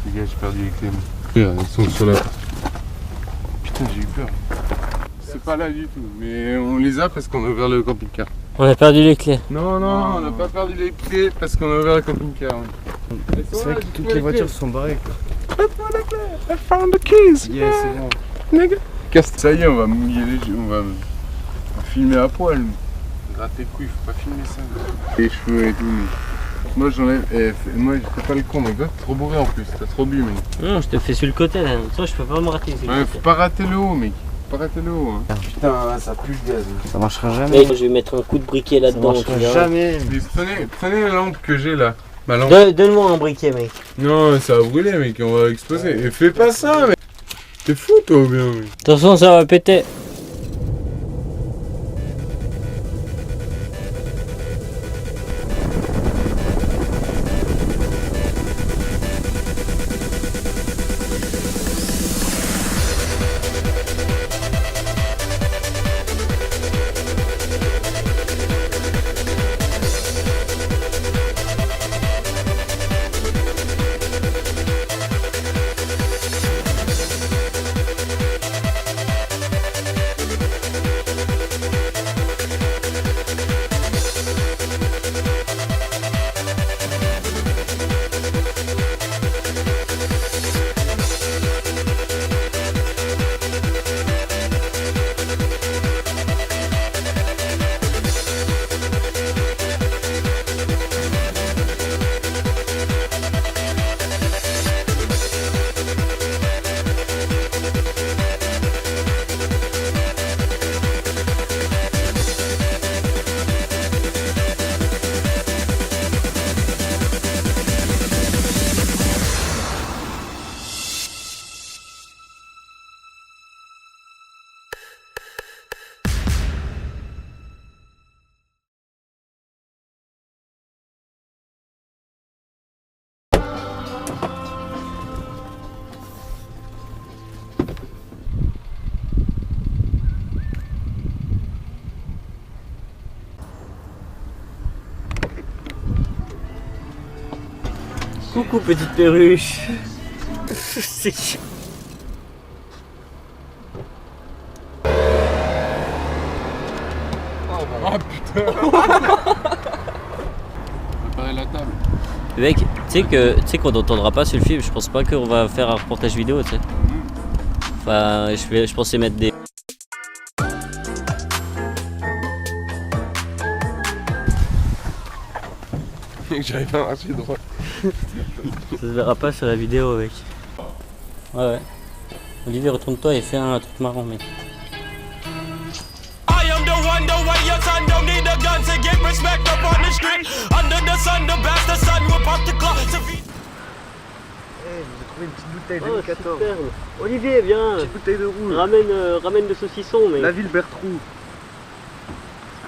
Les gars, j'ai perdu les clés. Ils sont sur la... Putain, j'ai eu peur. C'est pas là du tout, mais on les a parce qu'on a ouvert le camping-car. On a perdu les clés. Non, on n'a pas perdu les clés parce qu'on a ouvert le camping-car. Ouais. C'est vrai que toutes les voitures sont barrées. Donne-moi la clé. I found the keys. Yeah, c'est bon. Nigga. Ça y est, on va mouiller les yeux, on va filmer à poil. Gratter le couille, faut pas filmer ça. Les cheveux et tout. Moi j'enlève. Moi je fais pas le con, mais toi t'es trop bourré en plus, t'as trop bu, mec. Non, je te fais sur le côté là. Toi, je peux pas me rater sur le Ouais, côté. faut pas rater le haut, mec. Faut pas rater le haut. Hein. Putain, ça pue le gaz. Ça marchera Et jamais. je vais mettre un coup de briquet Ça là-dedans. marchera tu verras. jamais. Mais prenez la lampe que j'ai là. Ma lampe. Donne-moi un briquet, mec. Non, ça va brûler, mec, on va exploser. Et fais pas ça, mec. T'es fou, toi, ou bien, mec? Attention, ça va péter. Coucou, petite perruche. C'est chiant. Ah putain. Préparer la table. Mec, tu sais qu'on n'entendra pas sur le film. Je pense pas qu'on va faire un reportage vidéo, tu sais. Enfin, je pensais mettre des... J'arrive pas à marcher droit. Ça se verra pas sur la vidéo, mec. Ouais. Olivier, retourne-toi et fais un truc marrant, mec. I am the one, the way your son don't need a gun to get respect up on the street. Under the sun, the bastard sun will pop the clock. J'ai trouvé une petite bouteille Oh, 2014. superbe. Olivier, viens. Petite bouteille de rouge. Ramène le saucisson, mec. La ville Bertrou.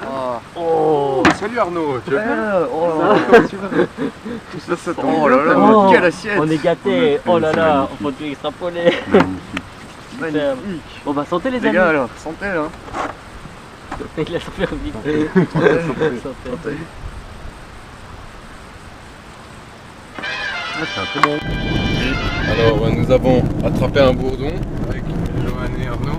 Ah. Oh. Salut Arnaud, tu vas bien? Oh là là, comment tu vas? Tout ça, ça tombe. Oh là là, quelle assiette. On est gâtés. Oh là là, on peut tout extrapoler. Magnifique. On va santé les Les amis. gars, alors, santé là. Il a super vite. Santé. Ah, c'est un peu bon. Alors, nous avons attrapé un bourdon avec Johan et Arnaud.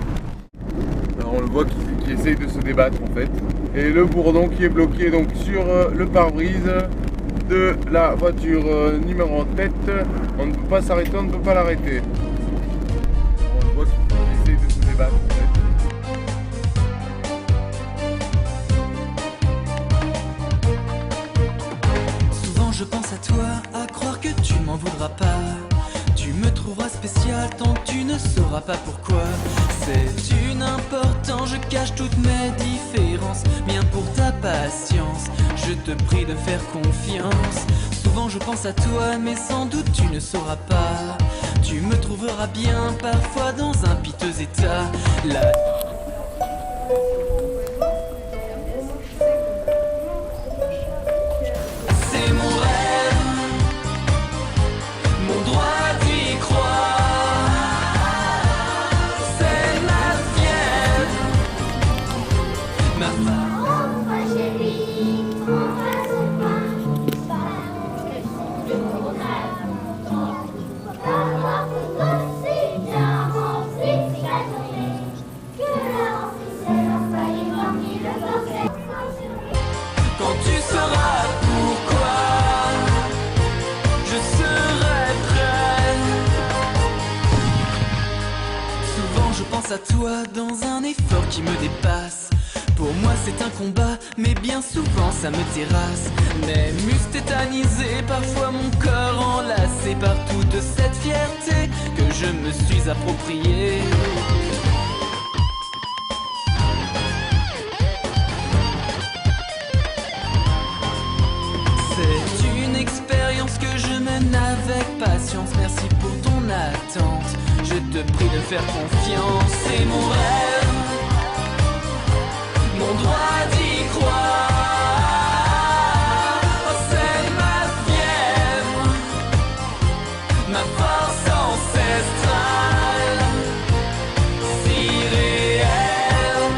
Alors, on le voit qui essaye de se débattre en fait. Et le bourdon qui est bloqué donc sur le pare-brise de la voiture numéro en tête. On ne peut pas s'arrêter, on ne peut pas l'arrêter. On le voit qui essaye de se débattre en fait. Souvent je pense à toi, à croire que tu m'en voudras pas. Tu me trouveras spécial tant que tu ne sauras pas pourquoi. C'est une important, je cache toutes mes différences. Bien pour ta patience, je te prie de faire confiance. Souvent je pense à toi, mais sans doute tu ne sauras pas. Tu me trouveras bien parfois dans un piteux état. C'est mon souvent je pense à toi dans un effort qui me dépasse. Pour moi c'est un combat, mais bien souvent ça me terrasse. Mes muscles tétanisés, parfois mon corps enlacé par toute cette fierté que je me suis appropriée. C'est une expérience que je mène avec patience. Merci pour ton attente. Je te prie de faire confiance. C'est mon rêve, mon droit d'y croire. Oh, c'est ma fièvre, ma force ancestrale, si réelle.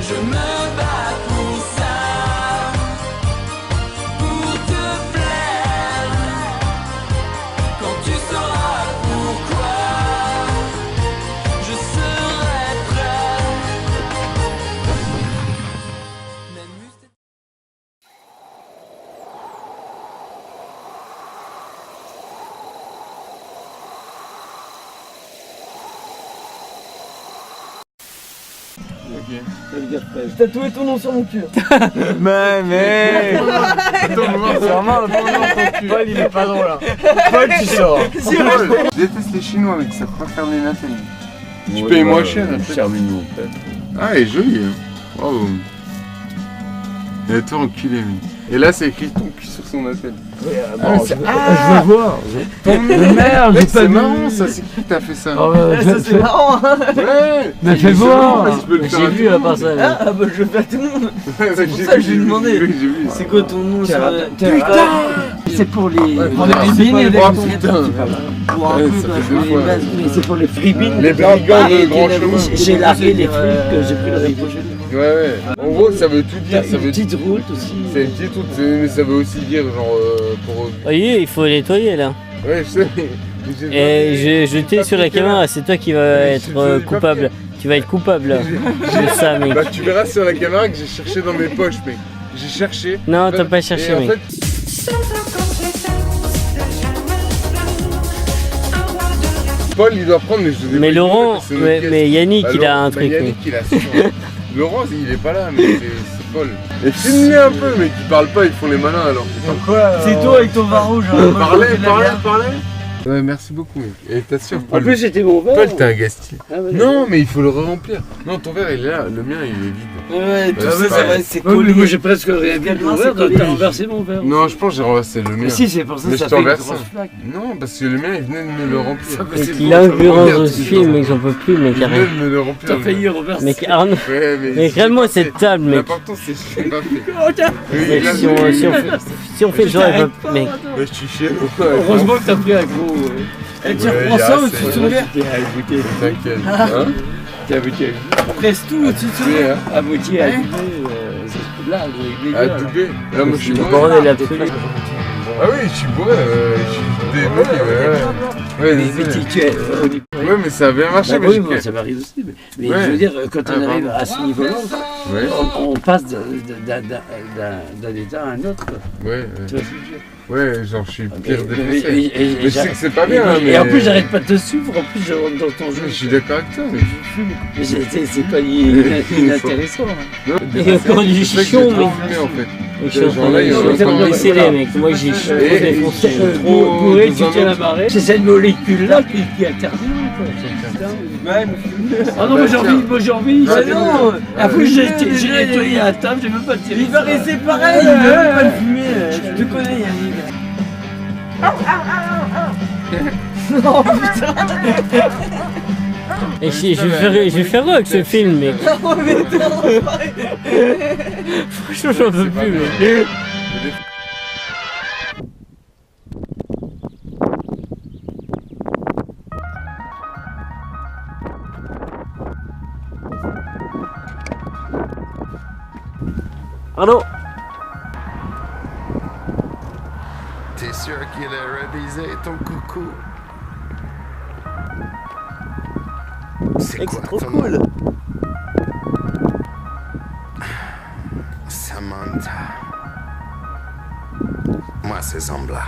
Je me bats pour ça, pour te plaire. Quand tu sauras pourquoi, je serai prêt. Même juste- J'ai tatoué ton nom sur mon cul. Mais attends, on va voir, c'est vraiment un bon nom ton cul. Paul, il est pas drôle là. Paul, tu sors. Je déteste les Chinois, mec, ça peut pas faire des nathalie. Tu payes moins cher, après. Charmignon, peut-être. Ah, elle est jolie, hein. Bravo. Et toi, enculé, mec. Et là, c'est écrit ton cul sur son nathalie. Je veux voir. Merde, j'ai pas C'est vu. marrant, ça, c'est qui t'a fait ça? Ça c'est marrant. Ouais. Mais fais c'est voir. marrant, mais je peux le faire J'ai à vu tout à le part monde. ça. mais- Ah bah je le fais à tout le monde. C'est pour ça que j'ai demandé. Oui, j'ai vu. C'est quoi ton nom sur C'est pour les Pour les fribines et les Oh putain. pour un Ouais, peu ça quoi, fait pour deux les fois. bases. Mais c'est pour les fribines. Les brigands de Et grand des- chemin. J'ai largué les fruits que j'ai pris le rive. Ouais, ouais. En gros, ça veut tout dire. Ça Une veut petite route aussi. C'est une petite route, mais ça veut aussi dire genre pour. Voyez, il faut nettoyer là. Ouais, je sais. Et je t'ai sur la caméra, c'est toi qui vas être coupable. Tu vas être coupable de ça, mec. Bah, tu verras sur la caméra que j'ai cherché dans mes poches, mec. J'ai cherché. Non, t'as pas cherché, Et en mec. fait, Paul, il doit prendre, mais je l'ai Mais pas Laurent, dit, c'est notre pièce. mais Yannick, Bah, il a un truc. Yannick, il a son. Laurent, il est pas là, mais c'est Paul. Et filme-les un peu, mais ils parlent pas, ils font les malins alors. C'est toi avec ton vin rouge. Parlez. Ouais, merci beaucoup, mec. Et t'assures, En Paul. plus c'était mon verre. Paul, t'es un gastier. Ah ouais, Non, mais il faut le remplir. Non, ton verre, il est là. Le mien, il est vide. Ouais, tout Ouais, ça, c'est c'est pas- vrai, c'est Ouais, mais collé. moi j'ai presque rien vu de mon verre, t'as renversé mon verre. Non, je pense que j'ai renversé le mien. Mais si, c'est pour ça Mais que ça je fait t'en une verse grosse un. flaque. Non, parce que le mien, il venait de me le remplir. Mec, il a l'influence de ce film, mec, j'en peux plus, mec, Il venait arrête. de me le remplir. T'as failli renverser. Mec, Arnaud, Ouais, mais. mec, calme-moi cette table, mec. L'important, c'est que je l'ai pas fait. Oui, Mec, là, si on fait le genre, il va- mec, Ouais, je suis chiant. Heureusement que t'as pris un gros. Et tu Ouais, reprends y a ça assez. au-dessus de ton verre. T'inquiète. Hein? T'as goûté Presse tout au-dessus de ton Oui, verre. hein. à moitié à Hein doubler, là, j'ai À doubler. Là, moi, je suis le bourré. bordel absolu. Ah oui, je suis bourré. Je suis démoli. Ouais, désolé. Ouais, mais ça a bien marché. Ah mais oui, j'ai- moi, ça m'arrive aussi. Mais Ouais. je veux dire, quand on Ah, arrive pardon. à ce niveau-là, Ouais, on passe d'un état à un autre. Quoi. ouais, Tu vois ce que je veux dire? ouais, genre je suis pire Et- défoncé. et- Mais je sais que c'est pas bien, et mais. en plus, j'arrête pas de te suivre, en plus, je rentre dans ton jeu. Je suis d'accord avec toi, mais. Mais c'est pas inintéressant. Hein. Non, Il y a encore du je sais que chichon, j'ai trop mec. fumé, en fait. Je suis en train Genre là, il y a un de truc- laisser-les, mec. Moi, j'ai trop Et- défoncé. trop- Bourré, dans tu un tiens la autre- marée. C'est cette molécule-là qui interdit. Ouais, Ah non, moi j'ai envie. Ah non. En plus, j'ai nettoyé la table, j'ai même pas tiré. Il va rester pareil, il veut même pas le fumer. Je te connais, Yannick. Non, putain. Et je vais faire quoi avec ce film, mec? Non, mais non. Franchement, j'en peux plus, mec. Allô? T'es sûr qu'il a révisé ton coucou? C'est Mec, quoi c'est trop ton cool. nom? Samantha. Moi, c'est Zambla.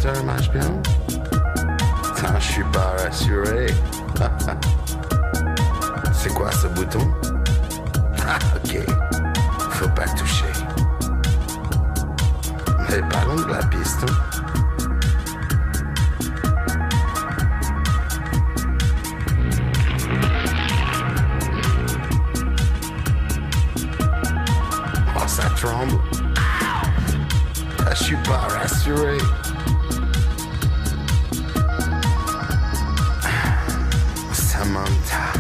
moteur marche bien? Attends, je suis pas rassuré. C'est quoi ce bouton? Ah, ok. Faut pas toucher. Mais parlons de la piste. Oh, ça tremble. Ah, je suis pas rassuré. Samantha,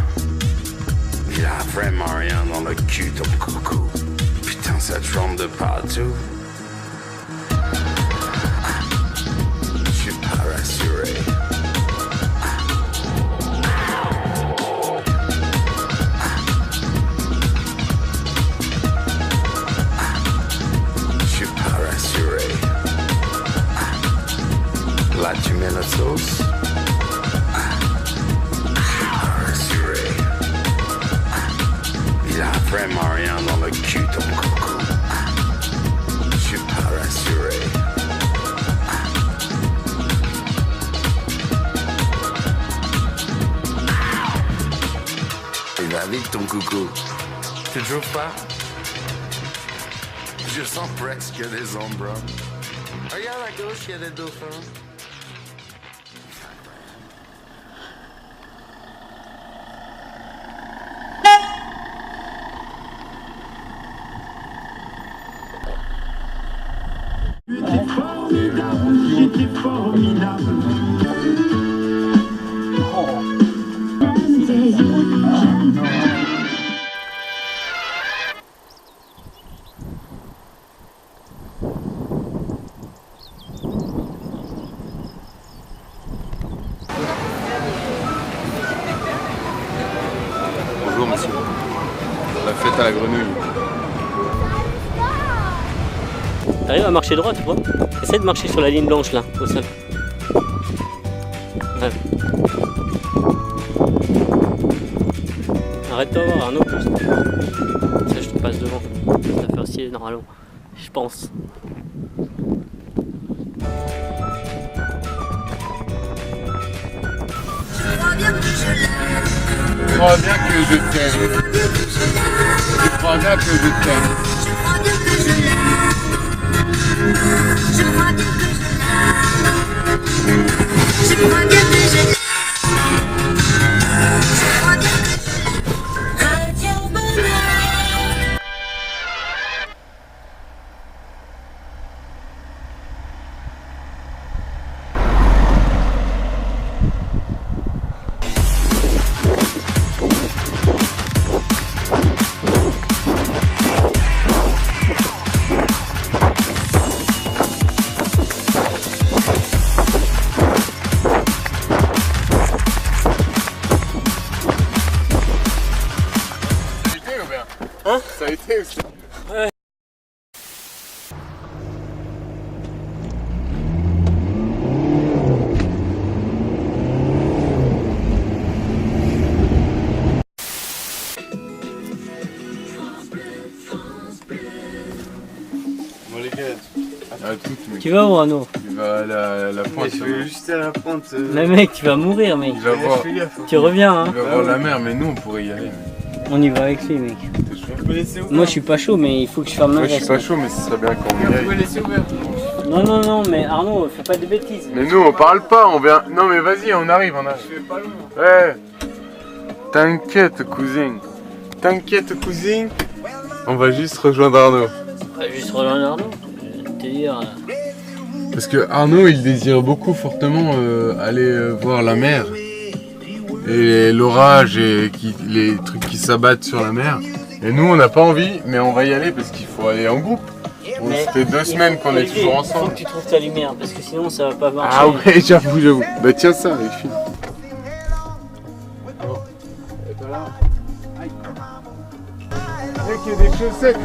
il a vraiment rien dans le cul, ton coucou. Putain, ça tremble de partout. Je suis pas rassuré. Je suis pas rassuré. Là, tu mets la sauce. Vraiment rien dans le cul, ton coucou. Je suis pas rassuré. Il va vite, ton coucou. Tu trouves pas? Je sens presque des ombres. Regarde à gauche, il y a des dauphins. Bonjour monsieur. La fête à la grenouille. T'arrives à marcher droit, tu vois? Essaye de marcher sur la ligne blanche là, au sol. Ouais. Arrête-toi voir Arnaud, juste. Ça, je te passe devant. Ça va faire stylé normalement. Je pense. Je crois bien que je t'aime. Je crois bien que je t'aime. Je crois bien que je l'aime. Je crois bien que je l'aime. Je crois bien que je l'aime. Radio Bonheur. Hein? Ça a été aussi. Ouais. Bon les gars, à toutes mec. Tu vas où Arnaud? Il va à la pointe. Je vais juste à la pointe. Mais mec, tu vas mourir mec. Il va voir, Tu reviens hein. il va voir la mer, mais nous on pourrait y aller. Mec. On y va avec lui mec. T'es chaud? Moi je suis pas chaud mais il faut que je ferme ma Moi je veste. suis pas chaud, mais ce serait bien qu'on y aille. laisser ouvert. Non non non mais Arnaud, fais pas de bêtises. Mais nous on parle pas, on vient. Non mais vas-y, on arrive, on arrive. Je vais pas loin. Ouais. T'inquiète cousin. T'inquiète cousin. On va juste rejoindre Arnaud. Pas juste rejoindre Arnaud. Te dire. Parce que Arnaud il désire beaucoup fortement aller voir la mer. Et l'orage et les trucs qui s'abattent sur la mer. Et nous on n'a pas envie, mais on va y aller parce qu'il faut aller en groupe. Mais ça fait 2 semaines qu'on est toujours Faut ensemble. que tu trouves ta lumière parce que sinon ça va pas marcher. Ah ouais, j'avoue. Bah tiens ça, les filles. Mec, il y a des chaussettes.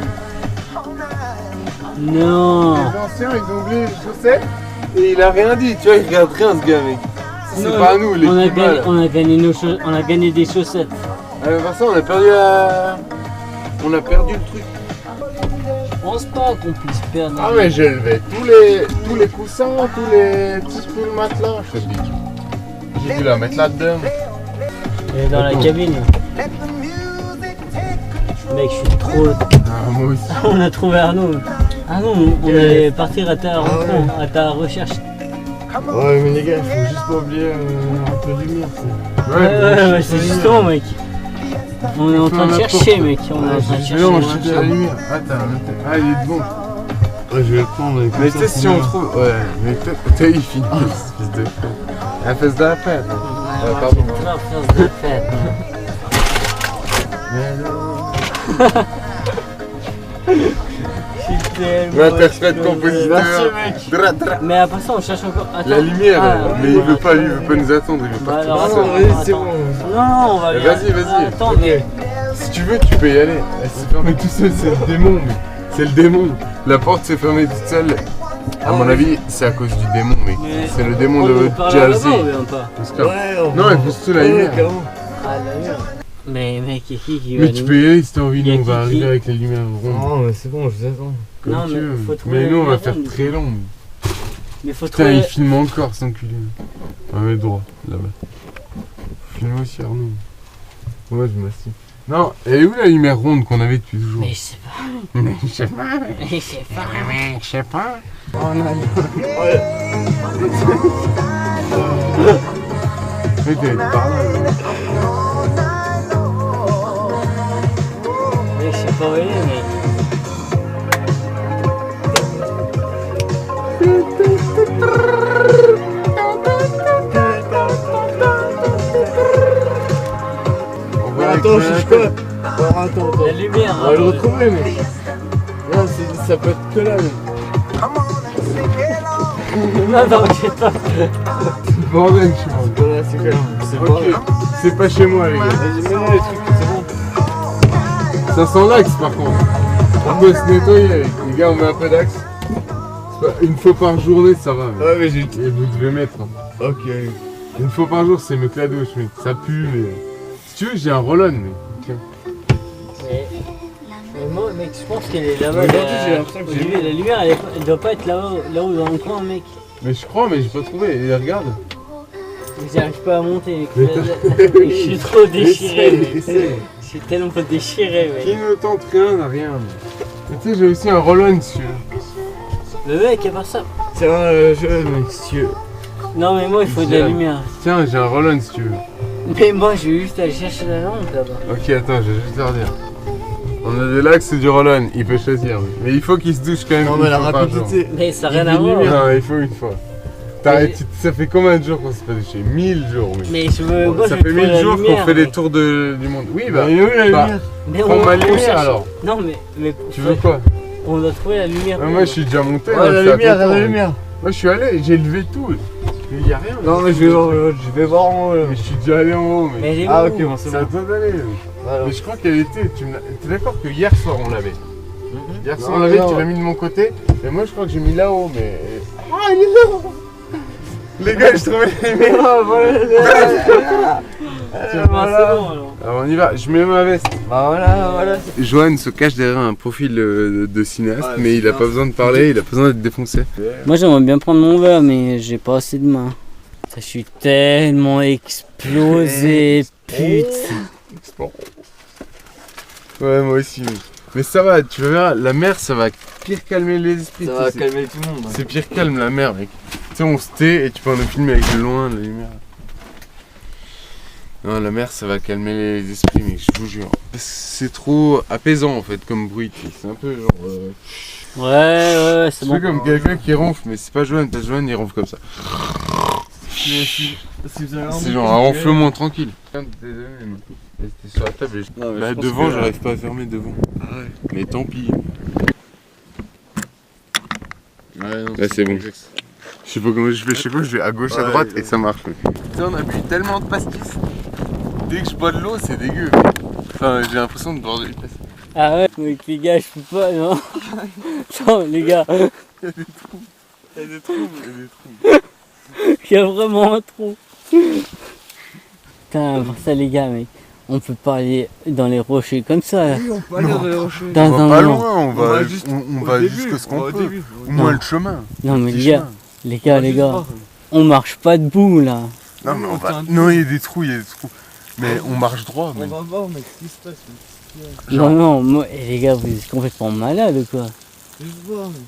Non. Les anciens, ils ont oublié les chaussettes. Et il a rien dit, tu vois, il regarde rien ce gars, mec. C'est Non, pas à nous, les on a, filles gagné, mal. on a gagné des chaussettes. Vincent, on a perdu la... On a perdu le truc. pense pas qu'on puisse perdre. Ah mais j'ai levé tous les coussins, tous les petits poules matelas, je te dis. J'ai dû la mettre là-dedans. Elle est dans la cabine. Mec, je suis trop. Ah moi aussi. On a trouvé Arnaud. Arnaud, on allait partir à ta rencontre, à ta recherche. Ouais mais les gars, faut juste pas oublier un peu de lumière. Ouais, c'est justement mec. On est en train de chercher mec. On est en train de chercher. Non, je cherche la lumière. Attends, ah il est bon. Ouais, je vais le prendre avec. Mais peut-être si on trouve. Ouais, mais peut-être il finit, fils de. La fesse de la fête. Pardon. La fesse de la fête. Mais non. L'interprète compositeur. Mais après ça on cherche encore. Attends. La lumière, mais il veut pas nous attendre, il veut pas. C'est bon. Non, on va aller. Vas-y. Attends, mais. Si tu veux, tu peux y aller. Elle s'est fermée tout seul, c'est le démon. C'est le démon. La porte s'est fermée toute seule. À mon avis, c'est à cause du démon, mec. C'est le démon de Chelsea. Non, il faut surtout la lumière. Ah, la lumière. Mais mec, il y a qui va mais tu peux y aller si t'as envie, nous on va arriver avec les lumières rondes. Non mais c'est bon, je vous attends. Non mais faut trouver. Mais nous on va faire très long. Mais faut putain, trouver. il filme encore sans culé. On va mettre droit, là-bas. Filme aussi Arnaud. Moi je m'assieds. Non, elle est où la lumière ronde qu'on avait depuis toujours? Mais je sais pas. Mais je sais pas. Je sais pas. Oh non. Mais t'es par là. Mais je sais pas où elle est, mec. Attends, je sais pas. Attends. La lumière. On va le retrouver, mec. Non, ça peut être que là, mec. Non, je sais pas. C'est bordel, je pense. Voilà, c'est que là. C'est bordel. C'est pas chez moi, les gars. Vas-y, mets-moi les trucs, c'est bon. Ça sent l'axe, par contre. On peut se nettoyer avec. Les gars, on met un peu d'axe. Une fois par journée, ça va. Ouais, mais j'ai. Et vous devez mettre. Hein. Ok. Une fois par jour, c'est mieux que la douche, mec. Ça pue, mais. Si tu veux, j'ai un roll-on, mec. Tiens. Mais moi, mec, je pense qu'elle est là-bas. Aujourd'hui, j'ai l'impression que j'ai. La lumière, elle doit pas être là-haut dans le coin, mec. Mais je crois, mais j'ai pas trouvé. Et regarde. Mais j'arrive pas à monter, Mais mec. Je suis trop déchiré, mec. Essaye. Je suis tellement déchiré, Qui mec. ne tente rien n'a rien. Mais tu sais, j'ai aussi un roll-on, si tu veux. Mais mec, à part ça. C'est un jeu, mec, si tu veux. Non, mais moi, il faut de la lumière. Tiens, j'ai un roll-on, si tu veux. Mais moi, je vais juste aller chercher la lampe là-bas. Ok, attends, je vais juste leur dire. On a de l'axe et du roll-on, il peut choisir. Mais il faut qu'il se douche quand même. Non, mais la rapidité. Mais ça n'a rien à voir. Non, il faut une fois. Ça fait combien de jours qu'on s'est pas douché? 1000 jours, mec. Mais je veux. Moi, Ça je fait veux 1000 jours qu'on lumière, fait des mec. tours du monde. Oui, bah. Il est où la bah, lumière? Mais prends ma lumière cherche. alors. Non, mais. Tu veux quoi? On doit trouver la lumière. Moi, je suis déjà monté. Ouais, hein, la c'est à lumière, ton la temps, lumière. Moi, je suis allé, j'ai levé tout. Il y a rien. Non, mais je vais voir en haut là. Mais je suis déjà allé en haut, mais. Mais elle est Ah, où? ok, bon, c'est C'est à bon. toi d'aller. Voilà. Mais je crois qu'elle était. T'es d'accord que hier soir on l'avait? Hier soir on Non, l'avait, non. tu l'as mis de mon côté. Et moi je crois que j'ai mis là-haut, mais. Ah, il est là! Les gars, je trouvais les lumières. Ah, voilà. C'est bon alors. Alors on y va, je mets ma veste. Bah voilà. Johan se cache derrière un profil de cinéaste, Ouais, mais il a pas besoin de parler, il a pas besoin d'être défoncé. Moi, j'aimerais bien prendre mon verre, mais j'ai pas assez de main. Je suis tellement explosé, putain. Ouais, moi aussi. Mais ça va, tu vas voir, la mer ça va pire calmer les esprits. Ça tu va sais. calmer tout le monde. C'est pire calme la mer, mec. Tu sais, on se tait et tu peux en filmer avec de loin la lumière. Non, la mer, ça va calmer les esprits, mec, je vous jure. C'est trop apaisant en fait comme bruit. Tu sais. C'est un peu genre. Ouais, c'est C'est bon. comme quelqu'un qui ronfle, mais c'est pas Johan, parce que Johan il ronfle comme ça. C'est genre un ronflement tranquille. Désolé, mais c'était sur la table et bah, devant, j'arrive pas à fermer devant. Ah ouais. Mais tant pis. Ouais, non, là c'est bon. Je sais pas comment je fais, je sais pas, je vais à gauche, à droite et ça marche. Tu sais, on a bu tellement de pastis. Dès que je bois de l'eau, c'est dégueu. Enfin, j'ai l'impression de boire de l'eau. Ah ouais, mec, les gars, je peux pas, non. Non, les gars, Il y a des trous. Il y a des trous. il y a vraiment un trou. Putain, pour ça, les gars, mec. On peut pas aller dans les rochers comme ça. Oui, on peut aller dans les rochers. Dans On un va pas moment. loin, on va juste on au va début, jusqu'à ce qu'on au peut. début. Au moins le chemin. Non mais Petit les gars, chemin. les gars, on marche pas debout là. Non mais on on va. fait un Non, il y a des trous, il y a des trous. Mais on marche droit, On mec. va voir, mec, ce qui se passe. Non, non, moi, les gars, vous êtes complètement malades ou quoi? Juste voir, mec.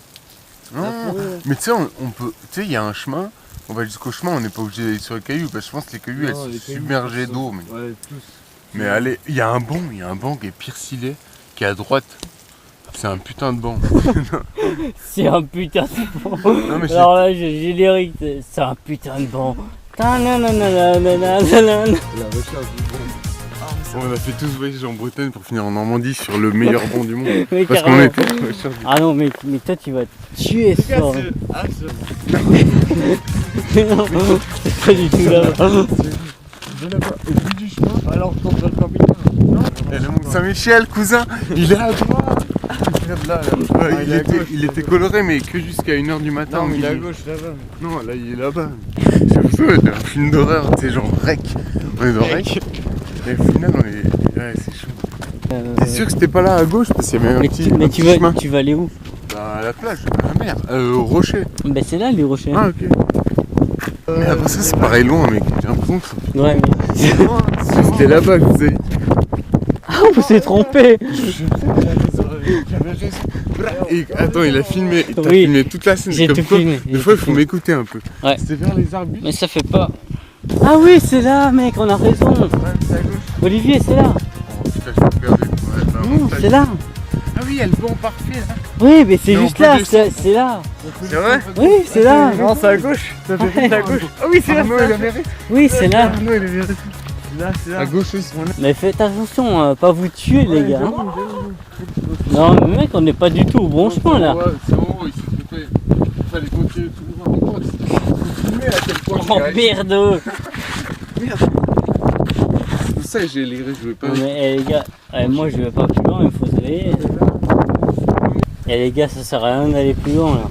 Non, mais tu sais, on peut. Tu sais, il y a un chemin. On va jusqu'au chemin, on n'est pas obligé d'aller sur les cailloux. Parce que je pense que les cailloux, elles Non, sont les cailloux, submergées sont- d'eau. Mais... Ouais, tous. mais allez, il y a un banc qui est piercilé, qui est à droite. C'est un putain de banc. C'est un putain de banc. Non, mais c'est- Alors là, j'ai générique, c'est un putain de banc. Ta-na-na-na-na-na-na-na-na. La recherche du bon. On a fait tout ce voyage en Bretagne pour finir en Normandie sur le meilleur banc du monde. Mais Parce qu'on carrément. était à la recherche du- Ah non, mais toi, tu vas te tuer ce soir. Non, c'est pas du tout là. Je l'ai pas. Au bout du chemin, alors qu'on va le camping. Non. Et le Mont Saint-Michel, cousin, il est à droite. Regarde là, là. Ouais, Ah, il était coloré, mais que jusqu'à 1h du matin. Non, mais il est à midi. gauche là-bas. Non, là, il est là-bas. C'est pour ça, c'est un film d'horreur, tu sais, genre rec. On est dans rec. Et au final, on est. Ouais, c'est chaud. T'es sûr que c'était pas là à gauche? Parce qu'il y avait un Mais, petit, tu, un mais petit tu, vas, chemin. tu vas aller où? Bah, à la plage. Ah merde, au rocher. Ben c'est là les rochers. Ah, ok. Mais après ça, c'est pareil loin, mec. J'ai l'impression que Ouais, mais. c'était là-bas, je vous ai dit. Ah, on s'est trompé! Et, attends, il a filmé. T'as Oui. filmé toute la scène. J'ai Comme tout quoi, filmé. Des fois, il faut m'écouter un peu. Ouais. C'était vers les arbustes. Mais ça fait pas. Ah oui, c'est là, mec, on a raison. Olivier, c'est là. Oh, putain, je suis perdu. Ouais, bah, Non, montage. c'est là. Ah oui, il y a le banc parfait là. Oui, mais c'est Mais on juste peut là, descendre. c'est là. C'est vrai? Oui, c'est là. Non, c'est à gauche. Ça fait juste à gauche. Ah oui, c'est là. Arnaud, il a mérité. Oui, c'est là. Arnaud, il a mérité. Là, c'est là. À gauche aussi. Mais faites attention à pas vous tuer, les gars. hein. Non, mais mec, on n'est pas du tout au bon chemin là. Ouais, c'est haut, il s'est trompé. Il fallait continuer tout droit. Mais quoi, c'est filmé à quel point Oh merde! C'est pour ça que j'ai les je veux pas. Non, mais les gars, moi je vais pas plus loin, il faut se réveiller. Et les gars, ça sert à rien d'aller plus loin là.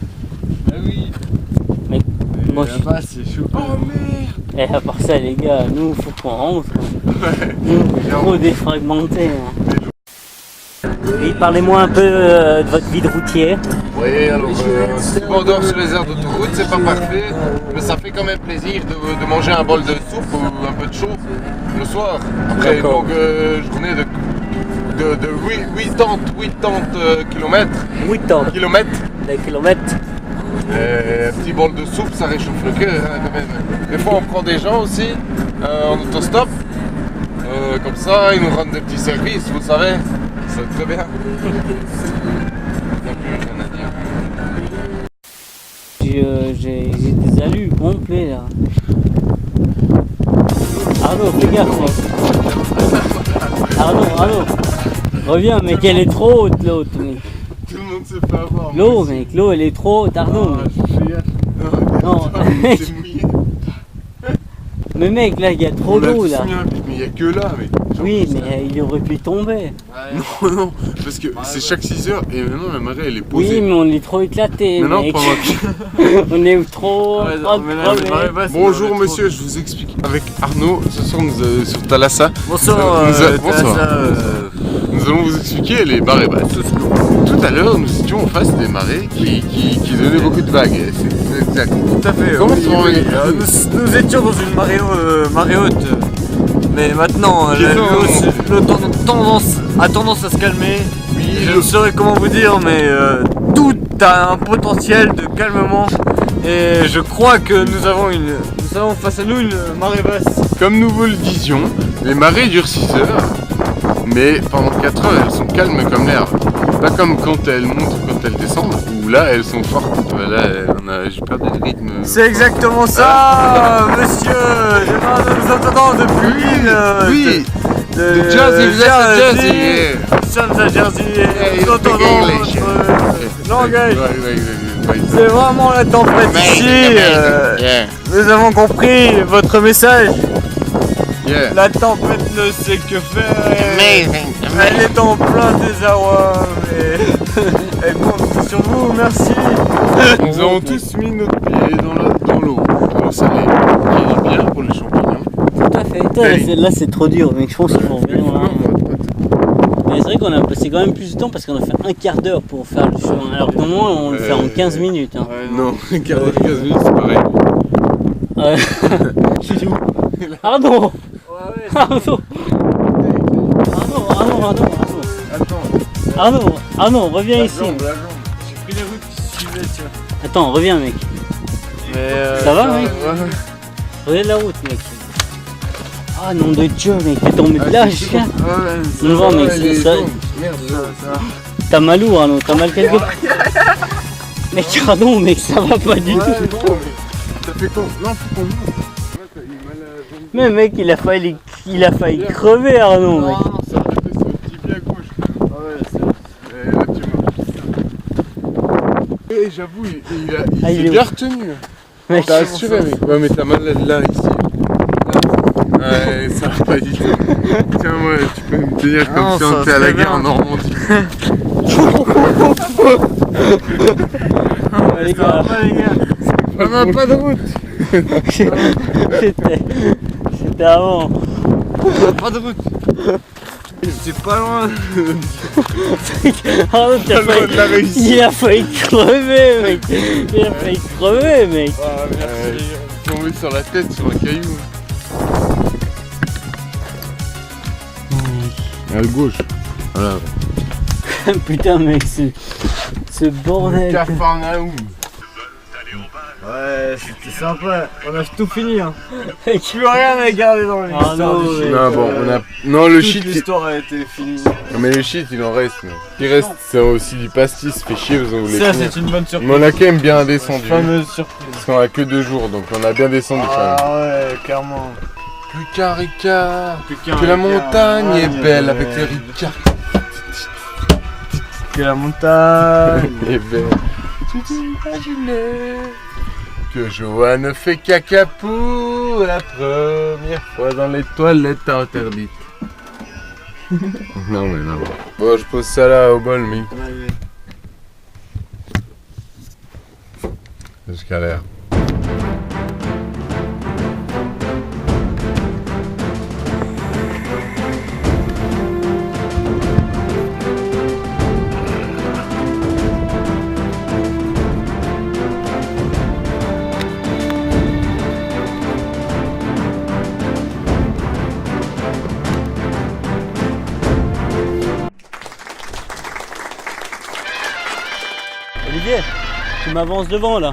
Ah oui. Mais moi je suis. Là-bas, c'est chaud. Oh merde. Et à part ça, les gars, nous faut qu'on rentre. Nous, trop défragmentés. Hein. Oui, parlez-moi un peu de votre vie de routier. Oui, alors, on dort sur les aires d'autoroute, c'est pas parfait, mais ça fait quand même plaisir de manger un bol de soupe ou un peu de chaud le soir. Après une longue journée de 80 km. 80 kilomètres. des kilomètres. Un petit bol de soupe, ça réchauffe le cœur hein, quand même. Des fois, on prend des gens aussi en autostop. Comme ça, ils nous rendent des petits services, vous savez. C'est très bien. Il n'y a plus rien à dire. J'ai des alus complets là. Arnaud, fais gaffe, mec. Arnaud. Reviens, mec, elle est trop haute l'autre, mec. Tout le monde se fait avoir. L'eau, mec, l'eau elle est trop haute, Arnaud. Ah, mec. je fais gaffe. Non, mec. C'est mouillé. Mais mec, là, il y a trop On l'a d'eau tous là. mis un pic, mais il n'y a que là, mec. Genre, Oui, ça- mais il aurait pu tomber. Non, non, parce que c'est chaque 6 heures et maintenant la marée elle est posée. Oui, mais on est trop éclaté, Maintenant, mec. pendant On est trop. Bonjour monsieur, je vous explique. Avec Arnaud, ce soir nous sur Thalassa. Bonsoir. Bonsoir. Nous allons vous expliquer les marées basses. Tout à l'heure, nous étions en face des marées qui donnaient beaucoup de vagues. C'est exact. Tout à fait. Comment oui, ça va, oui. Manu Nous étions dans une marée haute. Mais maintenant, Qui est l'eau a tendance à se calmer. Oui, Je ne saurais comment vous dire, mais tout a un potentiel de calmement. Et je crois que nous avons face à nous une marée basse. comme nous vous le disions, les marées durent 6 heures. Mais pendant 4 heures, elles sont calmes comme l'air. Pas comme quand elles montent ou quand elles descendent, où là, elles sont fortes. Là, j'ai perdu le rythme. C'est exactement ça, monsieur. Nous entendons depuis Oui, de Jersey, vous êtes de Jersey. Nous sommes à Jersey et you nous speak entendons English. votre langage. Ouais. C'est vraiment la tempête ici. Yeah. Nous avons compris votre message. Yeah. La tempête ne sait que faire. Elle est en plein désarroi, mais elle compte sur vous, merci. Nous avons tous mis notre pied dans l'eau salée, qui est bien pour les champignons. Tout à fait. Putain, là c'est trop dur, mec. Je pense qu'il faut revenir là. Mais c'est vrai qu'on a passé quand même plus de temps parce qu'on a fait un quart d'heure pour faire le chemin. Alors que normalement on le fait en 15 minutes. Hein. Non, 15 minutes c'est pareil. Je suis où? Arnaud. Arnaud. Arnaud, reviens ici. J'ai pris les routes qui suivaient, tu vois. Attends, reviens mec. Mais ça va mec? Regarde la route mec. Ah nom de Dieu mec, t'es tombé de là jusqu'à. Non voir mec, ça. Merde, ça. T'as mal où Arnaud? T'as mal quelque part? Mec Arnaud mec, ça va pas du tout. Ça fait quoi? Non, faut qu'on monte. Mais mec, il a failli crever Arnaud mec. Non, ça va rester sur le petit pied à gauche. Ouais, c'est. Et là, tu m'as. Eh, j'avoue, il il s'est est bien où? retenu. Mec, T'as assuré, mec. Ouais, mais t'as mal là, ici. Ouais, ça va pas du tout. Tiens, moi, tu peux me tenir comme Non, si on ça était à la serait guerre en bien. Normandie. les gars, On n'a pas de route. c'était avant. On n'a pas de route. C'est pas loin. Arnaud, de la réussite. il a failli crever mec. Il a failli crever mec. Ah, merci. Tombé sur la tête, sur un caillou. À gauche. Voilà. Putain mec, ce bordel. Capharnaüm. Ouais, c'était sympa. On a tout fini. Hein. Mec, Plus rien à garder dans l'histoire. non, du shit. Non, bon, on a. Non, le shit. L'histoire a été finie. Non, mais le shit, il en reste. Mais. Ce qui reste, c'est aussi du pastis. Fait chier, vous en voulez. Ça, finir. c'est une bonne surprise. Mais on a quand même bien descendu. Fameuse surprise. Parce qu'on a que 2 jours, donc on a bien descendu quand même. Ah ouais, clairement. Ricard, Ricard, que la montagne est belle avec les Ricards. Que la montagne est belle. Tu t'imaginais que Joanne fait caca pour la première fois dans les toilettes interdites. Non mais non. Bon, je pose ça là au bol, mec. Jusqu'à l'air. Olivier, tu m'avances devant là.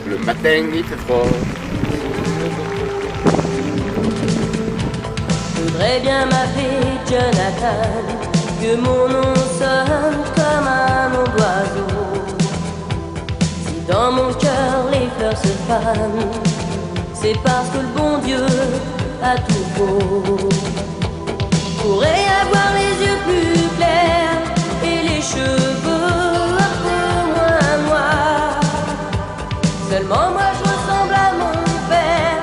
Le matin, il fait froid. Voudrais bien m'appeler Jonathan, que mon nom sonne comme un nom d'oiseau. Si dans mon cœur les fleurs se fanent, c'est parce que le bon Dieu a tout beau. Pourrait avoir les yeux plus clairs et les cheveux un peu moins noirs. Seulement moi je ressemble à mon père,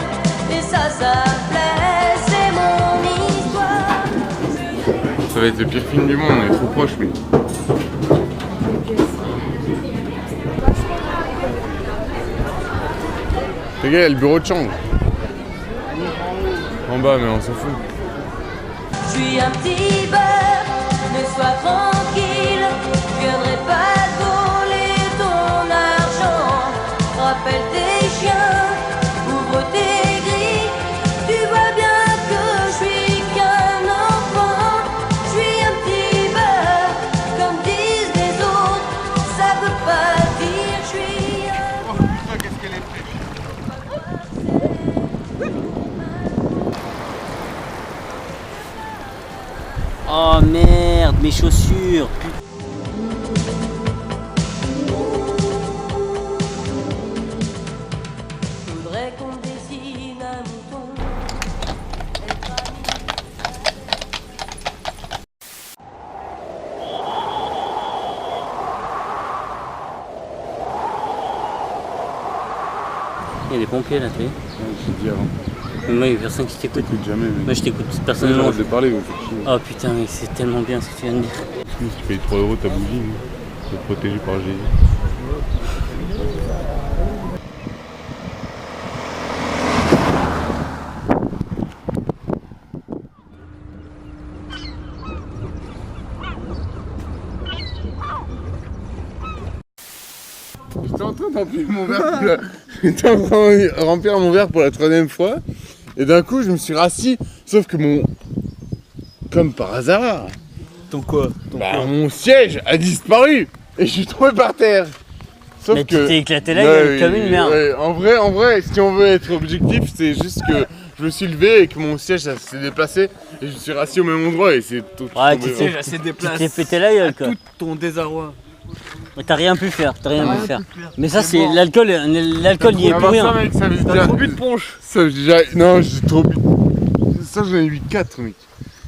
et ça plaît, c'est mon histoire. Ça va être le pire film du monde, on est trop proche, mais. Les gars, il y a le bureau de chambre. En bas, mais on s'en fout. Je suis un petit beurre, ne sois tranquille, je viendrai pas te voler ton argent. Rappelle tes chiens, ouvre tes grilles, tu vois bien que je suis qu'un enfant. Je suis un petit beurre, comme disent les autres, ça veut pas dire je suis un... Oh putain, qu'est-ce qu'elle est fraîche. Oh merde, mes chaussures. Faudrait qu'on dessine un mouton. Il y a des pompiers là, tu sais. J'ai dit avant. Moi, il y a personne qui t'écoute. T'écoutes jamais, mec. Moi, je t'écoute personnellement. J'arrête de parler, mais c'est chier. Oh putain, mec, c'est tellement bien ce que tu viens de dire. Si tu payes 3 € ta bougie, t'es protégé par GIE. J'étais en train de remplir mon verre J'étais en train de remplir mon verre pour la 3e fois. Et d'un coup, je me suis rassis. Sauf que comme par hasard, mon siège a disparu. Et je suis tombé par terre. Sauf Mais que... tu t'es éclaté la gueule comme une merde. Ouais, en vrai, si on veut être objectif, c'est juste que je me suis levé et que mon siège s'est déplacé. Et je me suis rassis au même endroit et c'est tout. Ouais, tombé, tu t'es pété la gueule quoi. Tout ton désarroi. Mais t'as rien pu faire, Mais ça c'est l'alcool y est pour rien. Ça, mec, ça veut T'as dire... trop bu de punch. Ça, non, j'ai trop bu. Ça, j'en ai eu 4, mec.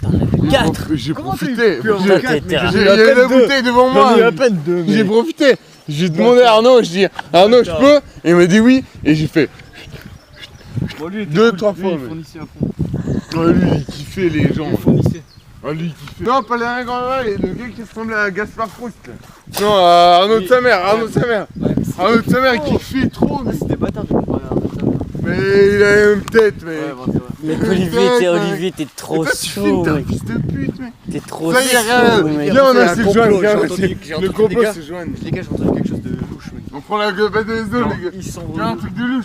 T'en as vu 4. J'ai Comment profité. t'as eu Toi, J'ai- t'es Il y avait la bouteille devant moi. J'en ai eu à peine 2. J'ai profité. J'ai demandé à Arnaud, je dis Arnaud, je peux? Et il m'a dit oui. Et j'ai fait 2-3 fois. Il fournissait à fond. Oh, lui, il kiffait les gens. Il fournissait. Oh, lui, il kiffait. Non, pas les grand le gars qui ressemblait à Gaspard Proust. Là. Non, Arnaud de sa mère. Arnaud de sa mère, il kiffait trop. Mais, C'était bâtard de comparer à ça. mais il a la même tête, mais. Ouais, bon, c'est vrai. Mais Olivier, t'es trop Et toi, tu chaud, filmes, t'es un mec. fils de pute, mec. T'es trop Ça y est, chaud, regarde. mec. Viens, on C'est a un se complot, joindre. j'ai Viens, entendu- c'est- j'ai le entendu complot des gars. se joindre. Les gars, j'ai entendu quelque chose de louche, mec. On prend la bête de dos, Non, les gars. ils sont Viens, un truc de louche.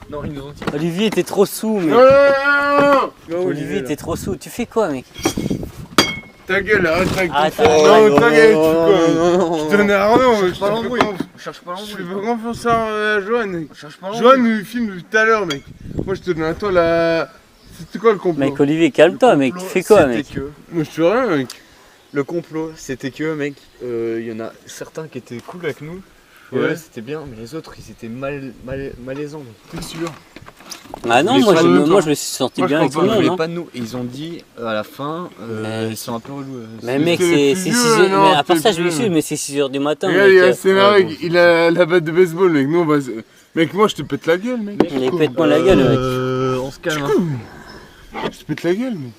Non, ils nous ont dit. Olivier, t'es trop sous, mec. Non, Olivier, t'es trop sous. Tu fais quoi, mec? ta gueule, arrête avec Arrête, ton arrête, Non, arrête. ta gueule, tu connais Arnaud, je Cherche pas l'embrouille. Cherche pas Je fais l'embrouille. pas confiance à Joanne, mec. Cherche pas l'embrouille. Joanne nous filme depuis tout à l'heure, mec. Moi, je te donne à toi la... C'était quoi le complot? Mec, Olivier, calme-toi, mec. Tu fais quoi, mec? C'était que. Moi, je fais rien, mec. Le complot, c'était que, mec, il y en a certains qui étaient cool avec nous. Ouais. C'était bien, mais les autres, ils étaient malaisants. T'es sûr? Ah non, Mais moi pas je de me toi. suis sorti Moi, je bien avec crois tout pas, le monde, Mais hein. pas de nous. Et ils ont dit à la fin, Mais- ils sont un peu relous. Mais mec, c'est c'est les 6 plus vieux, heures. non, Mais à part c'est ça, les je plus lui suis, vieux. mais c'est 6 heures du matin. Regarde, Mec, c'est ouais, mec, il a la batte de baseball, mec. Nous, on va... Mec, moi, je te pète la gueule, mec. Mais pète-moi la gueule, mec. On se calme. Hein. Je te pète la gueule, mec.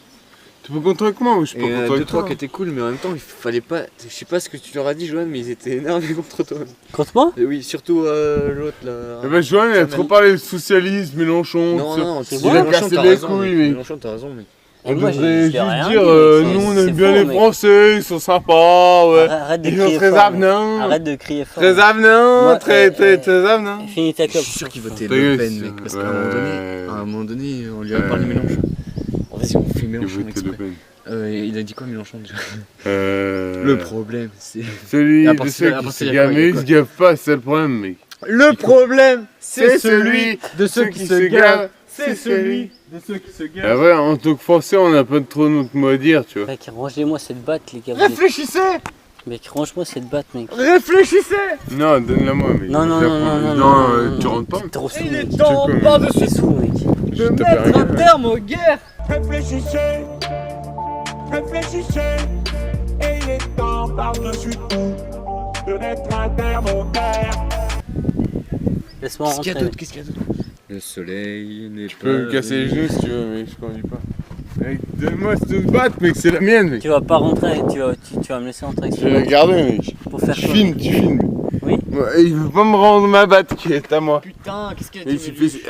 T'es pas content avec moi? Moi, je suis pas Et content deux, avec trois toi. qui étaient cool, mais en même temps, il fallait pas. Je sais pas ce que tu leur as dit, Joanne, mais ils étaient énervés contre toi. Contre moi? Et oui, surtout l'autre là. Eh ben, Joanne, elle a trop parlé de socialisme, Mélenchon, Non, tout ça. non, c'est Il bon, a Mélenchon, cassé t'as les raison, couilles, mec. mec. Mélenchon, t'as raison, mec. Et On moi, devrait j'ai juste rien dire, dit, mec, nous, on c'est aime bien faux, les mec. Français, ils sont sympas, ouais. Arrête de Ils sont crier très fort. mec. avenants. Arrête de crier fort. Très avenants, Moi, très avenants. Finis ta Je clope. suis sûr qu'il votait Ta Le gueule, Pen, mec, parce qu'à un moment donné, on lui a parlé de Mélenchon. Vas-y, on fait Mélenchon exprès. Il a dit quoi Mélenchon déjà? Le problème, c'est. Celui À de partir- ceux à qui partir se de gavent, quoi, mais il y a ils se gavent pas, c'est le problème, mec. Le problème, c'est celui de ceux qui se gavent. C'est celui de ceux qui se Ah gavent. ouais, en tant que Français, on n'a pas trop notre mot à dire, tu vois. Mec, rangez-moi cette batte, les gars. Réfléchissez! Mec, range-moi cette batte, mec. Réfléchissez! Non, donne-la moi, mec. Non, non, Je la non, prends. non, non, Non, non, tu non, rentres pas. T'es trop sous, Il mec. est temps sais quoi, par-dessus T'es sous, mec. Je de tape mettre rien. un terme aux guerres! Réfléchissez, réfléchissez, et il est temps par-dessus tout de mettre un terme au terre. Laisse-moi Qu'est-ce qu'il y a rentrer. d'autre? Qu'est-ce qu'il y a d'autre? Le soleil n'est pas. Tu peux me casser les genoux si tu veux, mais je conduis pas. Mec, donne-moi cette batte, mec, c'est la mienne, mec. Tu vas pas rentrer, tu vas me laisser rentrer avec Je vais la cette garder, mec. batte. Pour faire Tu quoi? filmes, tu filmes. Oui. Ouais, il veut pas me rendre ma batte qui est à moi. Putain, qu'est-ce qu'il y a Et il suffit.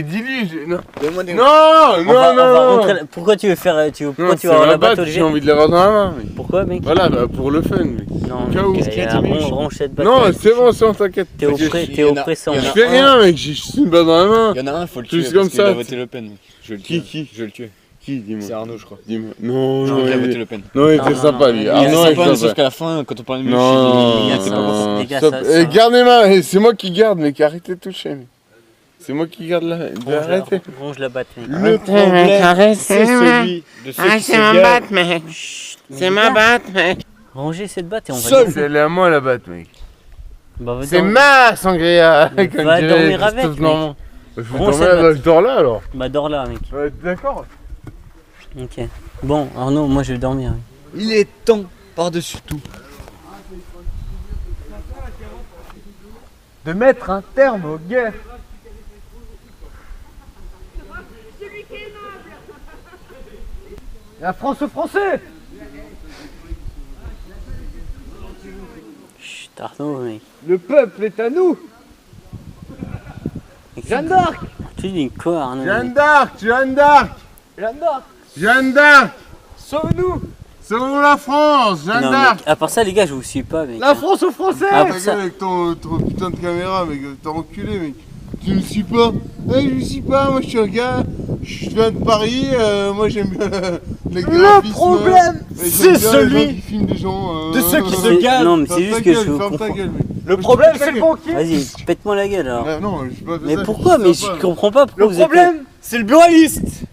Dis-lui, non. Donne-moi des. Non, On va non. rentrer là. Pourquoi tu veux faire. Pourquoi Non, tu c'est vas avoir ma la batte, batte, j'ai Olivier? envie de l'avoir dans la main, mec. Pourquoi, mec? Voilà, bah pour le fun, mec. Non, Au cas où. mec, Qu'est-ce qu'il y a, Timmy range cette batte. Non, mec. c'est bon, t'inquiète. T'es Il y en a- oppressant. il y en Je a fais rien, mec, j'ai juste une balle dans la main. Il y en a un, faut le Juste tuer. comme Parce qu'il ça, a voté Le Pen, mec. Je vais le tuer. Qui Je vais le tuer. Qui, dis-moi. C'est Arnaud, je crois. Dis-moi. Non, Non, non, il a il voté Le Pen. non, il Non, était non, sympa, non, lui. il est Il Arnaud, est il sympa, est sauf sympa. qu'à la fin, quand on parlait de lui, Non, il gars, était ça- pas content. les gars, stop. ça- Eh, gardez ma, c'est moi qui garde, mec, arrêtez de toucher, mec. C'est moi qui garde la. Arrêtez. Range la batte, mec. Le problème, c'est celui de ceux qui se gavent. mec. C'est ma batte, mec. Rangez cette batte et on va Seul. dormir. Elle est à moi, la batte, mec. Bah, va C'est dormir. ma sangria. Mais comme va dirait dormir Christophe avec, mec. Normand. Je vais Range dormir cette là, batte. je dors là, alors. Bah, dors là, mec. Ouais, d'accord. Ok. Bon, Arnaud, moi je vais dormir. mec. Il est temps par-dessus tout de mettre un terme aux guerres. La France aux Français. Chut, Arnaud, mec. Le peuple est à nous. Jeanne d'Arc. Tu dis quoi, Arnaud? Jeanne d'Arc, Jeanne d'Arc, Jeanne d'Arc. Jeanne d'Arc. Sauve-nous. Sauvons la France, Jeanne Non, d'Arc. mec, à part ça, les gars, je vous suis pas, mec. La France aux Français. Ah, Ta gueule avec ton putain de caméra, mec, t'as enculé, mec. Tu me suis pas. Je me suis pas, moi je suis un gars, je viens de Paris, moi j'aime bien les graphismes. Le problème, et j'aime c'est bien les gens celui qui filment des gens. de ceux qui se C'est- gavent. Non, mais c'est juste que je ferme ta comprends. gueule, mec. Le problème, c'est le banquier. Vas-y, pète-moi la gueule alors. Non, je suis pas fait Mais ça, pourquoi? je Mais suis je sympa. comprends pas pourquoi Le vous êtes. problème, c'est le buraliste.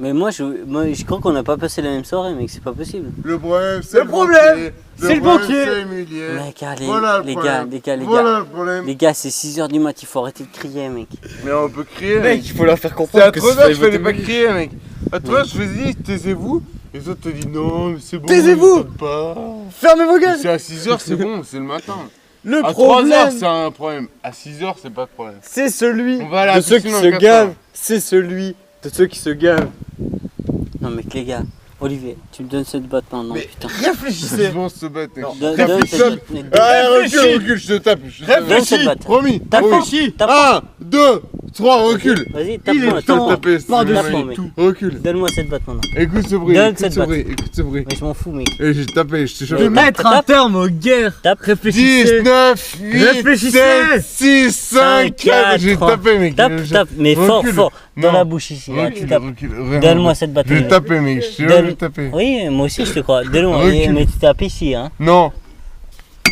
Mais moi, je crois qu'on n'a pas passé la même soirée, mec, c'est pas possible. Le problème, c'est Le problème, c'est le problème, banquier. c'est Emilien. Mec, allez, Voilà le les gars, problème. les gars, les Voilà gars. le problème. Les gars, c'est 6h du mat, il faut arrêter de crier, mec. Mais on peut crier, Mec, mec. il faut leur faire C'est comprendre à que 3h, je fallait pas crier. crier, mec. À 3h, je faisais dit, taisez-vous. Et les autres te disent non, mais c'est bon. Taisez-vous. ils pas. Fermez vos gueules. C'est à 6h, c'est bon, c'est le matin. Le À 3h, problème, c'est un problème. À 6h, c'est pas de problème. c'est celui On va à la de ceux qui piscine en se 4 gavent. heures. C'est celui de ceux qui se gavent. Non, mec, les gars, Olivier, tu me donnes cette botte maintenant, Mais putain. réfléchissez. Ils vont se battre, mec. Non. Donne Réfléchis. cette botte. Allez, Réfléchis. recule, je te tape. Donne cette botte. Promis. Tape Promis. pas, tape 1, 2, 3, recule. Vas-y, Il tape-moi, est temps de tape-moi. taper. Tape-moi, mec. Recule. Donne-moi cette botte maintenant. Écoute ce bruit, Donne écoute cette ce batte. bruit, écoute ce bruit. Mais je m'en fous, mec. Et j'ai tapé, je t'ai De chopé. mettre un terme aux guerres. Tape. 10, Réfléchissez. 9, 8, Réfléchissez. 7, 6, 5, 4, j'ai tapé, mec. Tape, tape, mais fort, Recule. fort. Dans Non. la bouche ici, là, tu Recule, tapes. recule, vraiment. Donne-moi cette batte. Je vais Olivier. taper, mec, je te jure, je Donne- vais taper. Oui, moi aussi, je te crois. Donne-moi, Recule. mais tu tapes ici, hein. Non.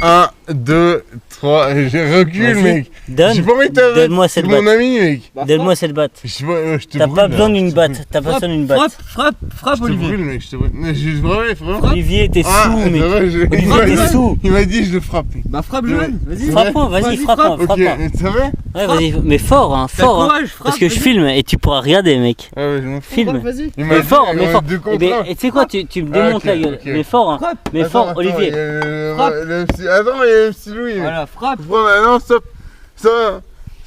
1, 2, 3, j'ai recule, Vas-y. mec. Donne. J'ai pas envie de taper. Donne-moi C'est cette mon batte. ami, mec. Donne-moi cette batte. Je sais pas, je te T'as brûle, pas là. besoin d'une Je te batte. T'as pas besoin d'une batte. Frappe, Je te Olivier. brûle, mec, je te brûle. Mais je vraiment, vraiment. Olivier, t'es Ah, sous, c'est mec. vrai, Olivier, t'es sous. Il m'a dit, je le frappe. Bah frappe, Ouais. Joanne, vas-y. Frappe-moi, vas-y, frappe-moi, Ok, frappe-moi. ça va? Ouais, vas-y, mais fort, hein, T'as fort, hein. courage, frappe. Parce que je vas-y. filme et tu pourras regarder, mec. Ah ouais, je m'en fous. Filme. Vas-y. Il m'a Mais dit, fort, on mais est fort. 2 Eh contre ben, 1. et tu sais quoi, tu me Ah, démontes ok, la gueule. ok. Mais fort, hein. Frappe. Mais Attends, fort, attends, Olivier. il y a Frappe. le MC Attends, il y a le MC Louis. Voilà, frappe. Bon, maintenant, stop. Ça,